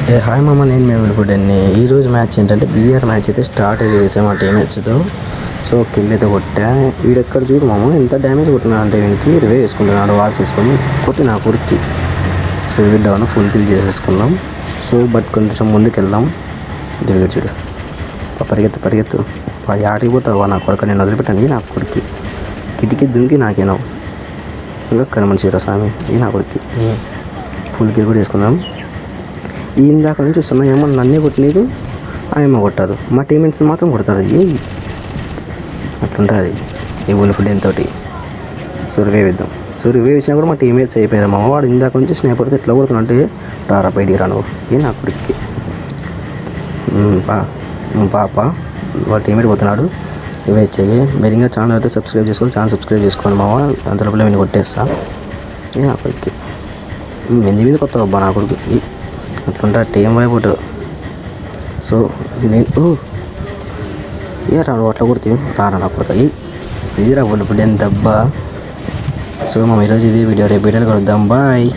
Hi మామ, నేను మీ వెళ్ళిపోయాన్ని. ఈరోజు మ్యాచ్ ఏంటంటే బీఆర్ మ్యాచ్ అయితే స్టార్ట్ అయితే చేసాము ఆ టీమ్తో. సో కిల్ అయితే కొట్టా. వీడెక్కడ చూడు మామ ఎంత డ్యామేజ్ కొట్టినా అంటే వీనికి రివే వేసుకుంటున్నాడు వాల్స్ వేసుకొని కొట్టి నా కొడుక్కి. సో వీడు డౌన్ ఫుల్ కిల్ చేసేసుకున్నాం. సో బట్ కొంచెం ముందుకు వెళ్దాం. చూడు చూడు పరిగెత్తు పరిగెత్తు ఆటికి పోతావా నా కొడుకు, నేను వదిలిపెట్టండి నా కొడుక్కి. కిటికీ దుంకి నాకేనా ఇక్కడ మంచిగా స్వామి ఈ నా కొడుక్కి ఫుల్ కిల్ కూడా వేసుకున్నాం. ఇందాక నుంచి చూస్తున్నా ఏమో నన్నే కొట్టినది ఆయమ్మ కొట్టదు, మా టీమేట్స్ మాత్రం కొడతాడు. అట్లుంటుంది ఈ ఉల్ఫ్ డెన్ తోటి. రివే వేద్దాం. రివే వేసినా కూడా మా టీమేట్స్ అయిపోయారు. మా వాడు ఇందాక నుంచి స్నేపర్తో ఎట్లా కొడుతున్నంటే రారా బయటికి రా నువ్వు నా కొడుక్కి పాప వాళ్ళ టీమేట్ పోతున్నాడు. రివే చెయ్యి మెరుగ్గా ఛానల్ అయితే సబ్స్క్రైబ్ చేసుకోవాలి. ఛానల్ సబ్స్క్రైబ్ చేసుకోండి మావా, అంతలోపల నేను కొట్టేస్తా నా కొడుక్కి. మీద కొత్త అబ్బా నా కొడుకు అట్లుంటా టీం వైపు. సో నేను రా నువ్వు అట్లా కొడుతు రారా నా కొడుకు ఇదిరా ఇప్పుడు ఎంత అబ్బా. సో మనం ఈరోజు ఇదే వీడియో, రేపు వీడియోలు కలుద్దాం. బాయ్.